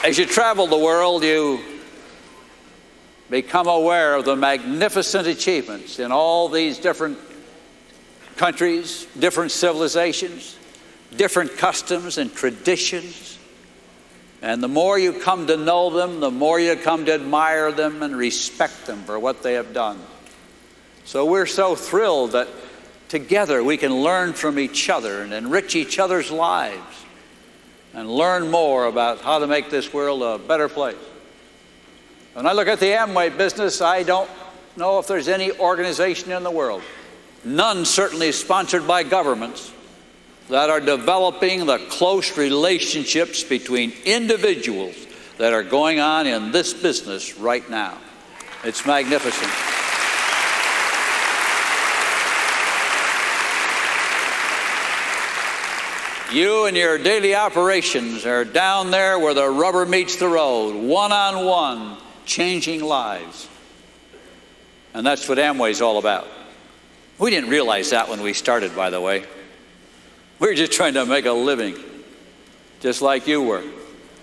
As you travel the world, you become aware of the magnificent achievements in all these different countries, different civilizations, different customs and traditions. And the more you come to know them, the more you come to admire them and respect them for what they have done. So we're so thrilled that together we can learn from each other and enrich each other's lives and learn more about how to make this world a better place. When I look at the Amway business, I don't know if there's any organization in the world, none certainly sponsored by governments, that are developing the close relationships between individuals that are going on in this business right now. It's magnificent. You and your daily operations are down there where the rubber meets the road, one-on-one, changing lives. And that's what Amway's all about. We didn't realize that when we started, by the way. We were just trying to make a living, just like you were.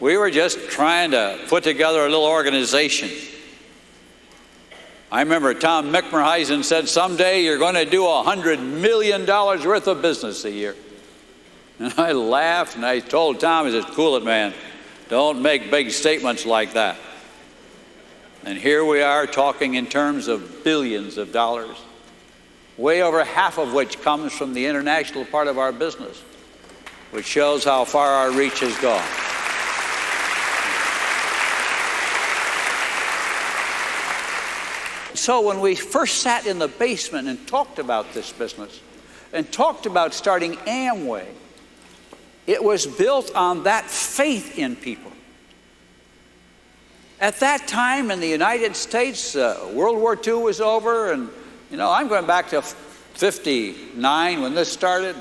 We were just trying to put together a little organization. I remember Tom McMurheisen said, someday you're going to do $100 million worth of business a year. And I laughed and I told Tom, I said, cool it, man. Don't make big statements like that. And here we are talking in terms of billions of dollars, way over half of which comes from the international part of our business, which shows how far our reach has gone. So when we first sat in the basement and talked about this business and talked about starting Amway, it was built on that faith in people. At that time in the United States, World War II was over, and I'm going back to 59 when this started.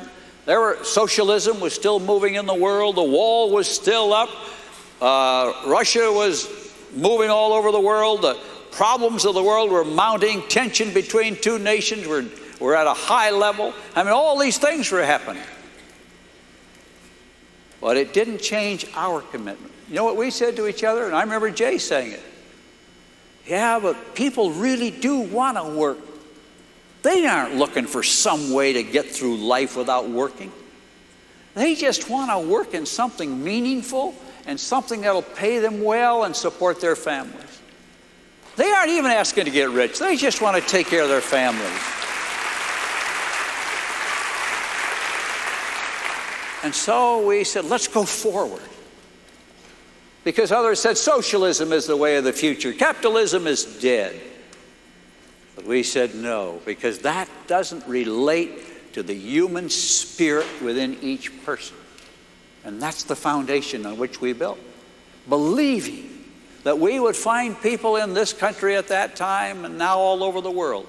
Socialism was still moving in the world. The wall was still up. Russia was moving all over the world. The problems of the world were mounting. Tension between two nations were at a high level. I mean, all these things were happening. But it didn't change our commitment. You know what we said to each other? And I remember Jay saying it. Yeah, but people really do want to work. They aren't looking for some way to get through life without working. They just want to work in something meaningful and something that'll pay them well and support their families. They aren't even asking to get rich. They just want to take care of their families. And so we said, let's go forward. Because others said socialism is the way of the future. Capitalism is dead. But we said no, because that doesn't relate to the human spirit within each person. And that's the foundation on which we built. Believing that we would find people in this country at that time and now all over the world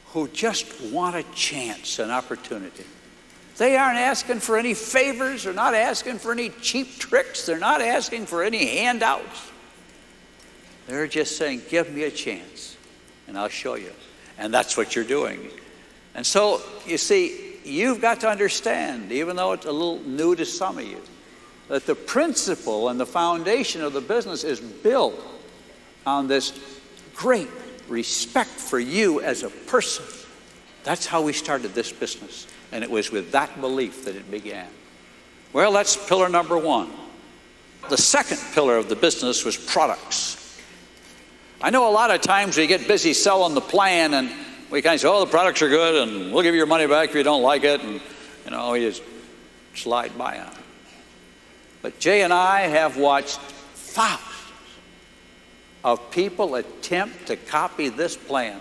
who just want a chance, an opportunity. They aren't asking for any favors. They're not asking for any cheap tricks. They're not asking for any handouts. They're just saying, give me a chance, and I'll show you. And that's what you're doing. And so, you see, you've got to understand, even though it's a little new to some of you, that the principle and the foundation of the business is built on this great respect for you as a person. That's how we started this business. And it was with that belief that it began. Well, that's pillar number one. The second pillar of the business was products. I know a lot of times we get busy selling the plan and we kind of say, oh, the products are good and we'll give you your money back if you don't like it. And, we just slide by on it. But Jay and I have watched thousands of people attempt to copy this plan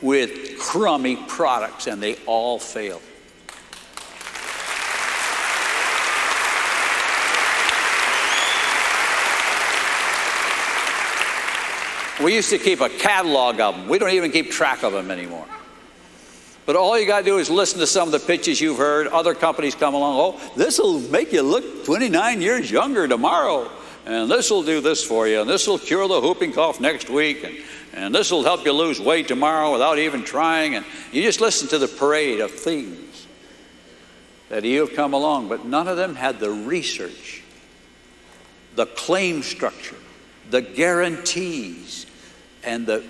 with crummy products, and they all fail. We used to keep a catalog of them. We don't even keep track of them anymore. But all you got to do is listen to some of the pitches you've heard. Other companies come along, oh, this will make you look 29 years younger tomorrow. And this will do this for you. And this will cure the whooping cough next week. And this will help you lose weight tomorrow without even trying. And you just listen to the parade of things. that you've come along, but none of them had the research, the claim structure, the guarantees, and the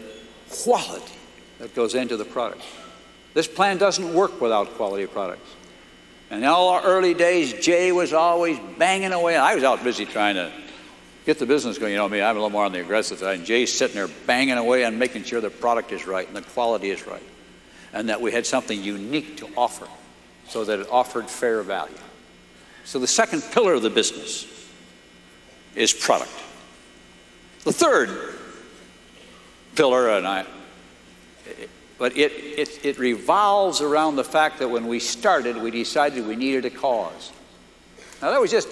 quality that goes into the product. This plan doesn't work without quality products. And in all our early days, Jay was always banging away. I was out busy trying to get the business going. You know me, I'm a little more on the aggressive side. And Jay's sitting there banging away on making sure the product is right and the quality is right, and that we had something unique to offer so that it offered fair value. So the second pillar of the business is product. The third pillar, it revolves around the fact that when we started, we decided we needed a cause. Now that was just,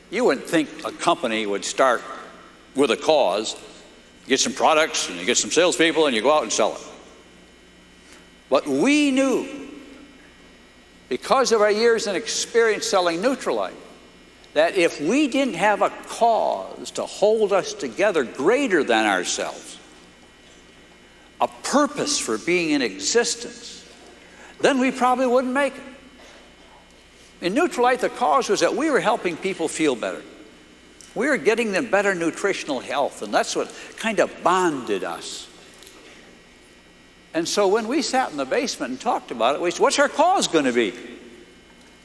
you wouldn't think a company would start with a cause. You get some products and you get some salespeople and you go out and sell it. But we knew, because of our years and experience selling Neutralite, that if we didn't have a cause to hold us together greater than ourselves, a purpose for being in existence, then we probably wouldn't make it. In Neutralite, the cause was that we were helping people feel better. We were getting them better nutritional health, and that's what kind of bonded us. And so when we sat in the basement and talked about it, we said, what's our cause going to be?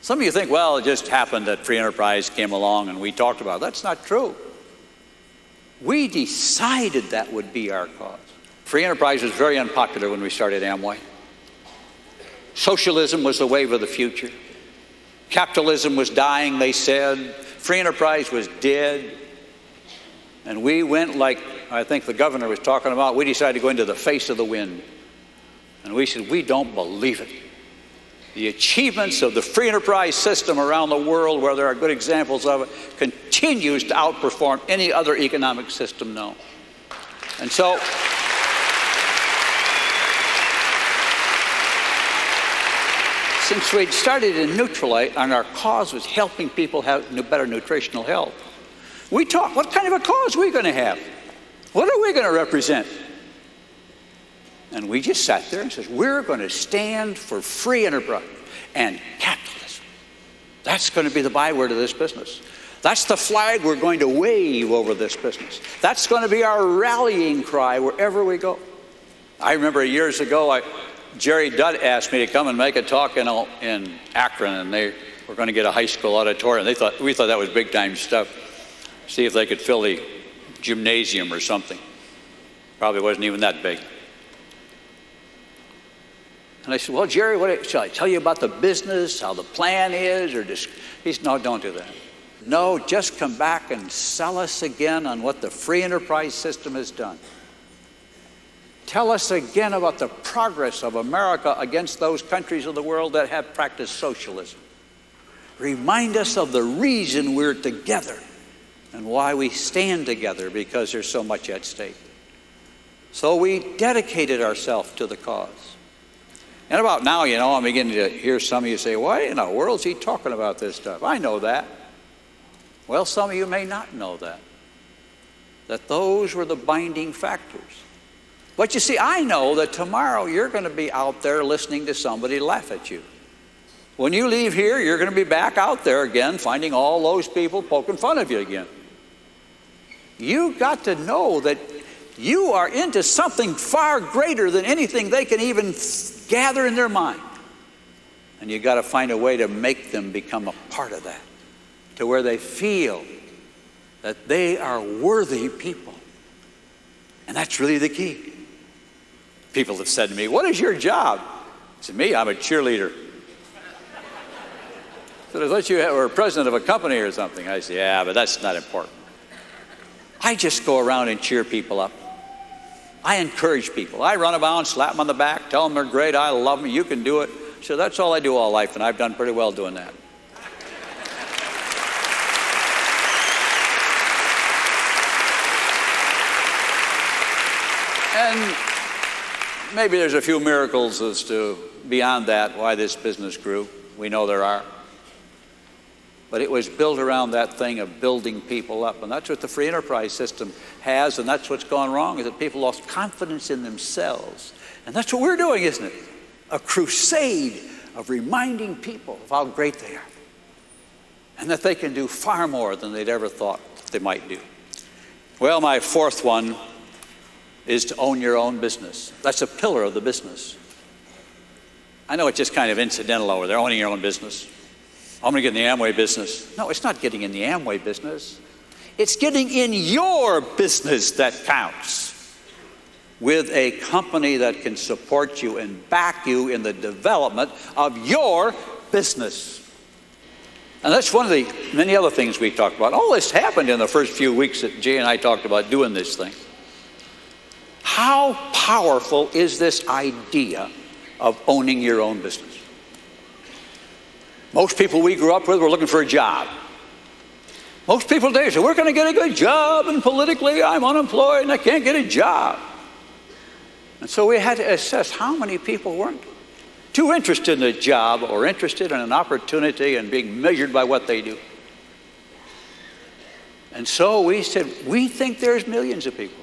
Some of you think, well, it just happened that free enterprise came along and we talked about it. That's not true. We decided that would be our cause. Free enterprise was very unpopular when we started Amway. Socialism was the wave of the future. Capitalism was dying, they said. Free enterprise was dead. And we went like, I think the governor was talking about, we decided to go into the face of the wind. And we said, we don't believe it. The achievements of the free enterprise system around the world, where there are good examples of it, continues to outperform any other economic system known. And so, since we'd started in Neutralite and our cause was helping people have better nutritional health, we talked, what kind of a cause are we going to have? What are we going to represent? And we just sat there and said, we're going to stand for free enterprise and capitalism. That's going to be the byword of this business. That's the flag we're going to wave over this business. That's going to be our rallying cry wherever we go. I remember years ago, Jerry Dudd asked me to come and make a talk in Akron, and they were going to get a high school auditorium. We thought that was big time stuff. See if they could fill the gymnasium or something. Probably wasn't even that big. And I said, well, Jerry, shall I tell you about the business, how the plan is? He said, no, don't do that. No, just come back and sell us again on what the free enterprise system has done. Tell us again about the progress of America against those countries of the world that have practiced socialism. Remind us of the reason we're together and why we stand together, because there's so much at stake. So we dedicated ourselves to the cause. And about now, I'm beginning to hear some of you say, why in the world is he talking about this stuff? I know that. Well, some of you may not know that those were the binding factors. But you see, I know that tomorrow you're going to be out there listening to somebody laugh at you. When you leave here, you're going to be back out there again, finding all those people poking fun of you again. You got to know that you are into something far greater than anything they can even gather in their mind. And you got to find a way to make them become a part of that, to where they feel that they are worthy people. And that's really the key. People have said to me, what is your job? I said, me, I'm a cheerleader. So I thought you were president of a company or something. I said, yeah, but that's not important. I just go around and cheer people up. I encourage people. I run about, slap them on the back, tell them they're great, I love them, you can do it. So that's all I do all life, and I've done pretty well doing that. And maybe there's a few miracles as to, beyond that, why this business grew. We know there are. But it was built around that thing of building people up. And that's what the free enterprise system has, and that's what's gone wrong, is that people lost confidence in themselves. And that's what we're doing, isn't it? A crusade of reminding people of how great they are and that they can do far more than they'd ever thought they might do. Well, my fourth one is to own your own business. That's a pillar of the business. I know it's just kind of incidental over there, owning your own business. I'm going to get in the Amway business. No, it's not getting in the Amway business. It's getting in your business that counts, with a company that can support you and back you in the development of your business. And that's one of the many other things we talked about. All this happened in the first few weeks that Jay and I talked about doing this thing. How powerful is this idea of owning your own business? Most people we grew up with were looking for a job. Most people today say, we're going to get a good job, and politically I'm unemployed and I can't get a job. And so we had to assess how many people weren't too interested in a job or interested in an opportunity and being measured by what they do. And so we said, we think there's millions of people.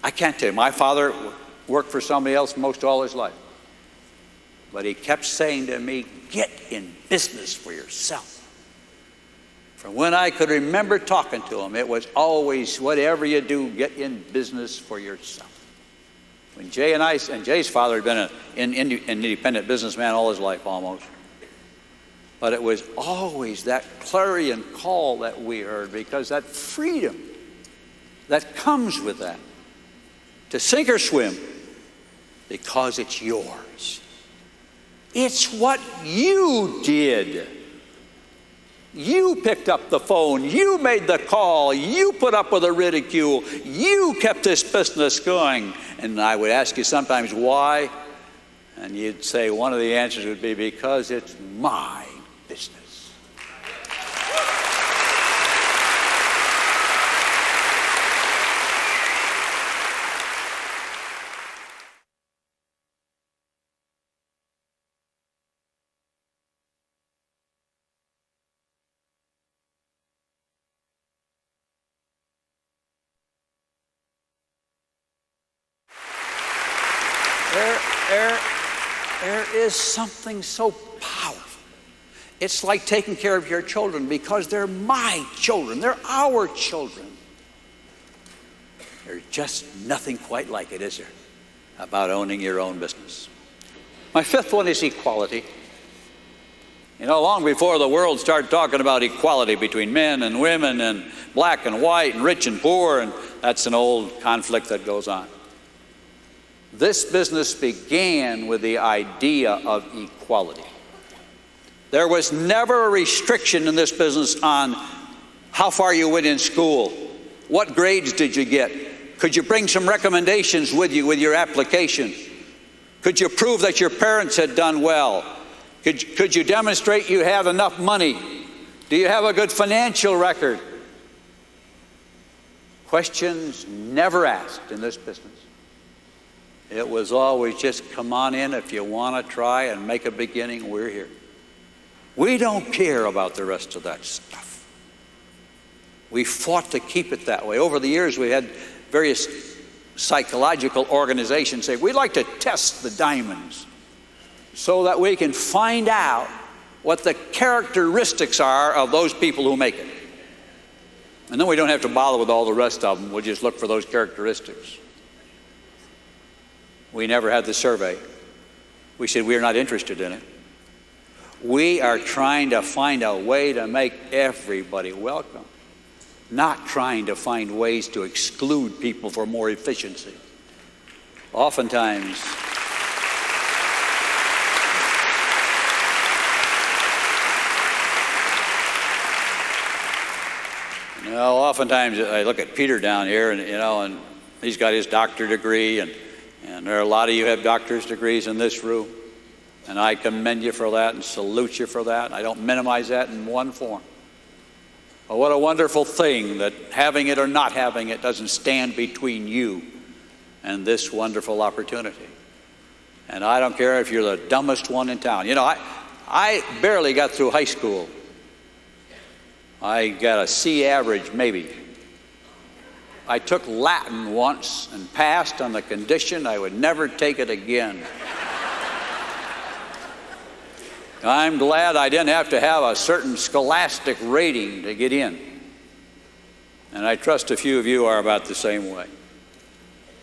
I can't tell you, my father worked for somebody else most all his life. But he kept saying to me, get in business for yourself. From when I could remember talking to him, it was always, whatever you do, get in business for yourself. When Jay and Jay's father had been an independent businessman all his life almost. But it was always that clarion call that we heard, because that freedom that comes with that, to sink or swim, because it's yours. It's what you did. You picked up the phone, you made the call, you put up with the ridicule, you kept this business going. And I would ask you sometimes, why? And you'd say one of the answers would be, because it's my business. There is something so powerful. It's like taking care of your children, because they're my children. They're our children. There's just nothing quite like it, is there, about owning your own business. My fifth one is equality. You know, long before the world started talking about equality between men and women and black and white and rich and poor, and that's an old conflict that goes on. This business began with the idea of equality. There was never a restriction in this business on how far you went in school. What grades did you get? Could you bring some recommendations with you with your application? Could you prove that your parents had done well? Could you demonstrate you have enough money? Do you have a good financial record? Questions never asked in this business. It was always just, come on in if you want to try and make a beginning, we're here. We don't care about the rest of that stuff. We fought to keep it that way. Over the years, we had various psychological organizations say, we'd like to test the diamonds so that we can find out what the characteristics are of those people who make it. And then we don't have to bother with all the rest of them. We'll just look for those characteristics. We never had the survey. We said we're not interested in it. We are trying to find a way to make everybody welcome, not trying to find ways to exclude people for more efficiency. Oftentimes, I look at Peter down here, and he's got his doctorate degree, and there are a lot of you who have doctor's degrees in this room, and I commend you for that and salute you for that. I don't minimize that in one form. But what a wonderful thing that having it or not having it doesn't stand between you and this wonderful opportunity. And I don't care if you're the dumbest one in town. You know, I barely got through high school. I got a C average, maybe. I took Latin once and passed on the condition I would never take it again. I'm glad I didn't have to have a certain scholastic rating to get in. And I trust a few of you are about the same way.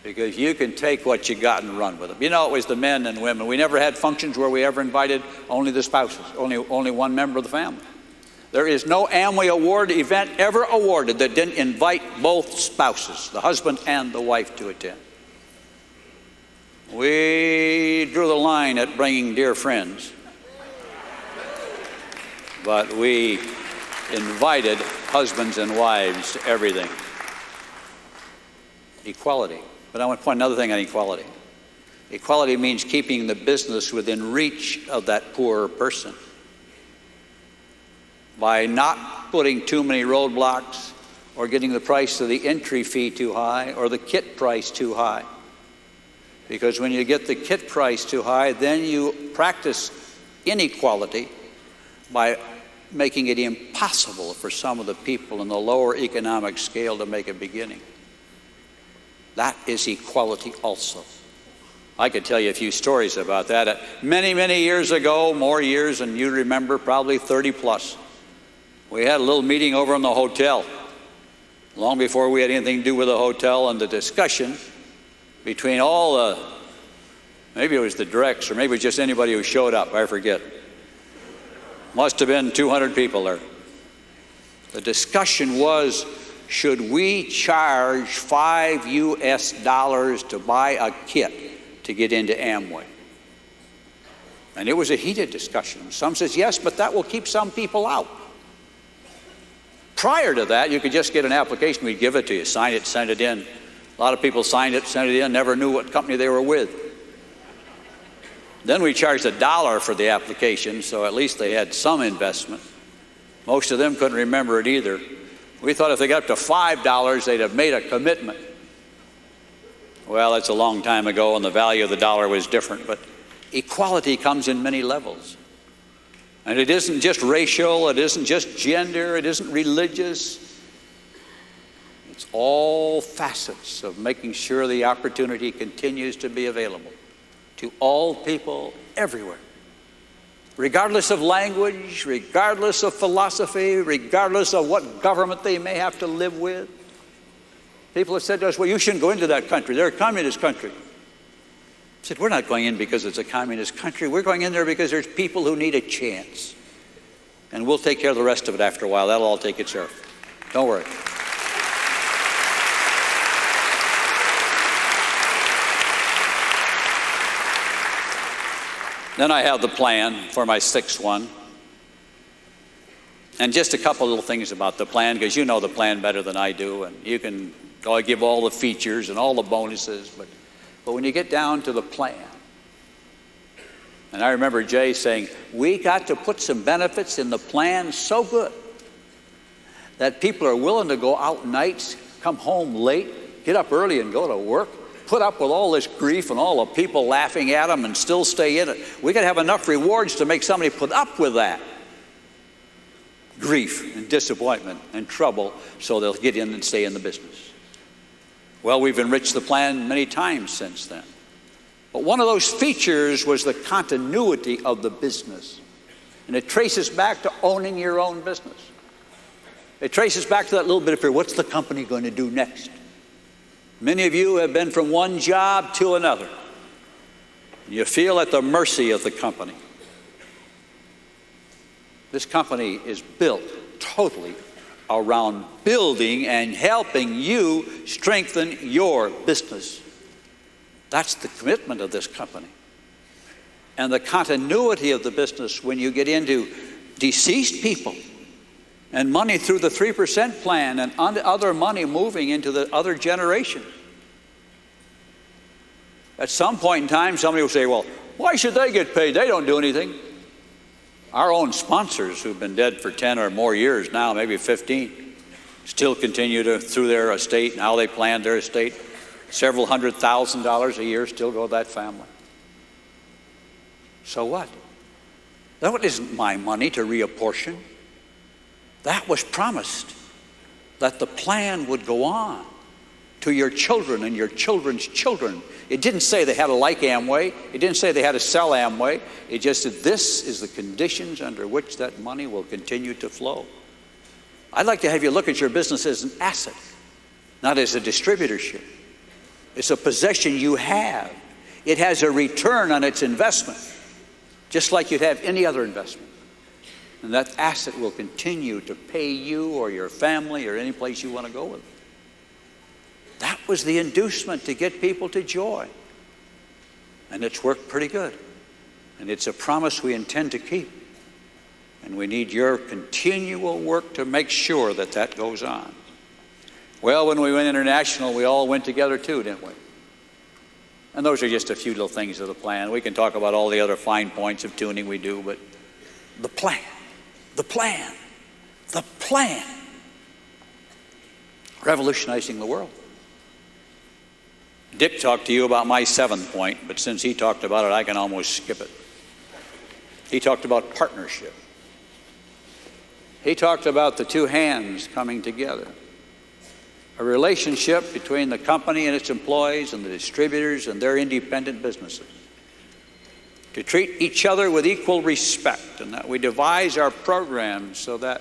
Because you can take what you got and run with it. You know, it was the men and women. We never had functions where we ever invited only the spouses, only one member of the family. There is no Amway Award event ever awarded that didn't invite both spouses, the husband and the wife, to attend. We drew the line at bringing dear friends, but we invited husbands and wives to everything. Equality. But I want to point another thing on equality. Equality means keeping the business within reach of that poor person by not putting too many roadblocks or getting the price of the entry fee too high or the kit price too high. Because when you get the kit price too high, then you practice inequality by making it impossible for some of the people in the lower economic scale to make a beginning. That is equality also. I could tell you a few stories about that. Many, many years ago, more years than you remember, probably 30 plus, we had a little meeting over in the hotel, long before we had anything to do with the hotel, and the discussion between all the, maybe it was the directs, or maybe it was just anybody who showed up, I forget. Must have been 200 people there. The discussion was, should we charge $5 US to buy a kit to get into Amway? And it was a heated discussion. Some says yes, but that will keep some people out. Prior to that, you could just get an application, we'd give it to you, sign it, send it in. A lot of people signed it, sent it in, never knew what company they were with. Then we charged $1 for the application, so at least they had some investment. Most of them couldn't remember it either. We thought if they got up to $5, they'd have made a commitment. Well, that's a long time ago, and the value of the dollar was different, but equality comes in many levels. And it isn't just racial, it isn't just gender, it isn't religious. It's all facets of making sure the opportunity continues to be available to all people everywhere. Regardless of language, regardless of philosophy, regardless of what government they may have to live with. People have said to us, well, you shouldn't go into that country. They're a communist country. I said, we're not going in because it's a communist country. We're going in there because there's people who need a chance. And we'll take care of the rest of it after a while. That'll all take itself. Don't worry. Then I have the plan for my sixth one. And just a couple little things about the plan, because you know the plan better than I do, and you can give all the features and all the bonuses, but when you get down to the plan, and I remember Jay saying, we got to put some benefits in the plan so good that people are willing to go out nights, come home late, get up early and go to work, put up with all this grief and all the people laughing at them and still stay in it. We got to have enough rewards to make somebody put up with that grief and disappointment and trouble so they'll get in and stay in the business. Well, we've enriched the plan many times since then. But one of those features was the continuity of the business. And it traces back to owning your own business. It traces back to that little bit of fear. What's the company going to do next? Many of you have been from one job to another. You feel at the mercy of the company. This company is built totally around building and helping you strengthen your business. That's the commitment of this company. And the continuity of the business when you get into deceased people and money through the 3% plan and other money moving into the other generation. At some point in time, somebody will say, well, why should they get paid? They don't do anything. Our own sponsors who've been dead for 10 or more years now, maybe 15, still continue to, through their estate and how they planned their estate, several $100,000 a year still go to that family. So what? That isn't my money to reapportion. That was promised, that the plan would go on. to your children and your children's children. It didn't say they had to like Amway. It didn't say they had to sell Amway. It just said this is the conditions under which that money will continue to flow. I'd like to have you look at your business as an asset, not as a distributorship. It's a possession you have. It has a return on its investment, just like you'd have any other investment. And that asset will continue to pay you or your family or any place you want to go with it. That was the inducement to get people to joy. And it's worked pretty good. And it's a promise we intend to keep. And we need your continual work to make sure that that goes on. Well, when we went international, we all went together too, didn't we? And those are just a few little things of the plan. We can talk about all the other fine points of tuning we do, but the plan, the plan, the plan. Revolutionizing the world. Dick talked to you about my 7th point, but since he talked about it, I can almost skip it. He talked about partnership. He talked about the two hands coming together. A relationship between the company and its employees and the distributors and their independent businesses. To treat each other with equal respect, and that we devise our programs so that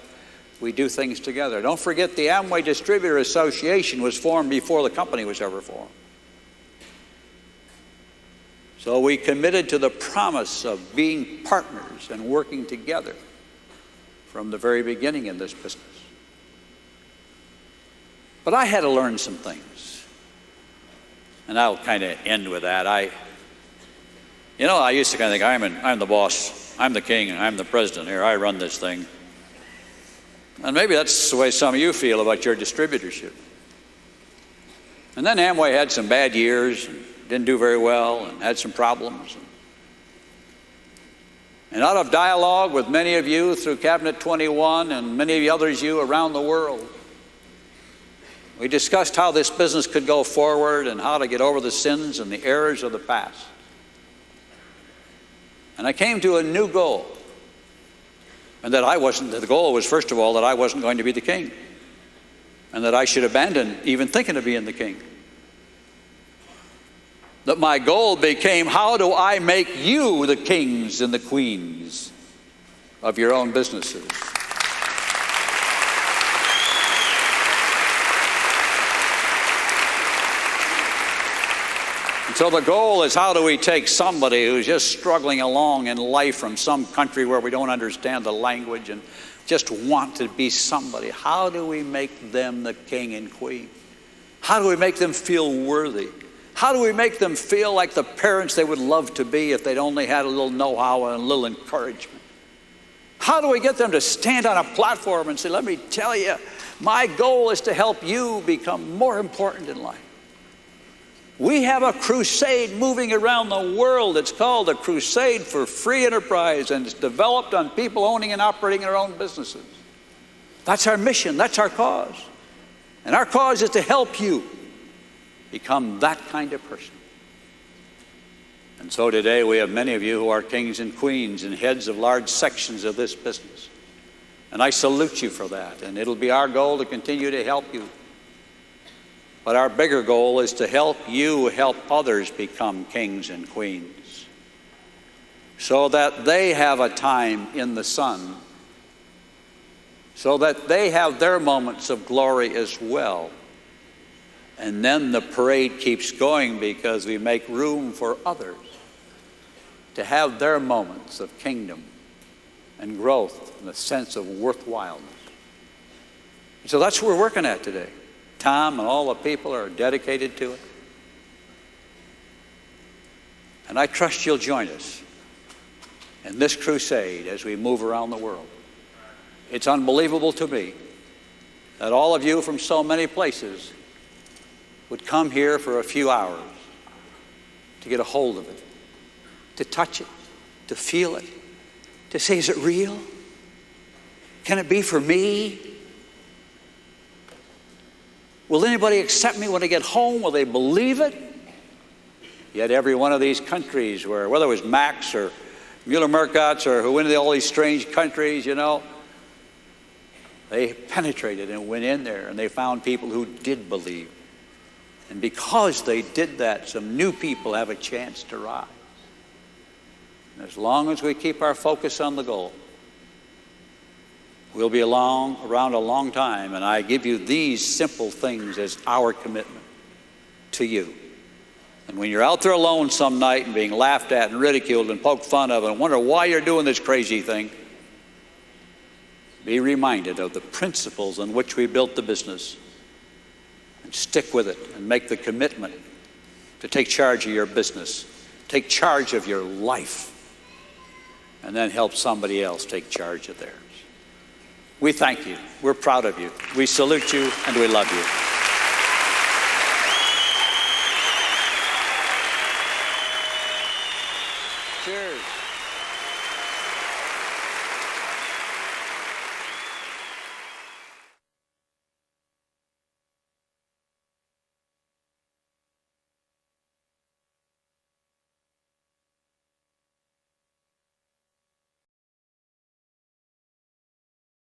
we do things together. Don't forget, the Amway Distributor Association was formed before the company was ever formed. So we committed to the promise of being partners and working together from the very beginning in this business. But I had to learn some things. And I'll kind of end with that. I used to kind of think, I'm the boss, I'm the king, I'm the president here, I run this thing. And maybe that's the way some of you feel about your distributorship. And then Amway had some bad years, and didn't do very well, and had some problems. And out of dialogue with many of you through Cabinet 21 and many of the others you around the world, we discussed how this business could go forward and how to get over the sins and the errors of the past. And I came to a new goal. And that the goal was, first of all, that I wasn't going to be the king. And that I should abandon even thinking of being the king. That my goal became, how do I make you the kings and the queens of your own businesses? So the goal is, how do we take somebody who's just struggling along in life from some country where we don't understand the language and just want to be somebody? How do we make them the king and queen? How do we make them feel worthy? How do we make them feel like the parents they would love to be if they'd only had a little know-how and a little encouragement? How do we get them to stand on a platform and say, let me tell you, my goal is to help you become more important in life? We have a crusade moving around the world. It's called the Crusade for Free Enterprise, and it's developed on people owning and operating their own businesses. That's our mission. That's our cause. And our cause is to help you become that kind of person. And so today we have many of you who are kings and queens and heads of large sections of this business. And I salute you for that. And it'll be our goal to continue to help you. But our bigger goal is to help you help others become kings and queens so that they have a time in the sun, so that they have their moments of glory as well. And then the parade keeps going because we make room for others to have their moments of kingdom and growth and a sense of worthwhileness. So that's what we're working at today. Tom and all the people are dedicated to it. And I trust you'll join us in this crusade as we move around the world. It's unbelievable to me that all of you from so many places would come here for a few hours to get a hold of it, to touch it, to feel it, to say, is it real? Can it be for me? Will anybody accept me when I get home? Will they believe it? Yet every one of these countries, where whether it was Max or Mueller-Merkatz or who went into all these strange countries, they penetrated and went in there and they found people who did believe. And because they did that, some new people have a chance to rise. And as long as we keep our focus on the goal, we'll be around a long time. And I give you these simple things as our commitment to you. And when you're out there alone some night and being laughed at and ridiculed and poked fun of and wonder why you're doing this crazy thing, be reminded of the principles on which we built the business and stick with it and make the commitment to take charge of your business, take charge of your life, and then help somebody else take charge of theirs. We thank you. We're proud of you. We salute you and we love you.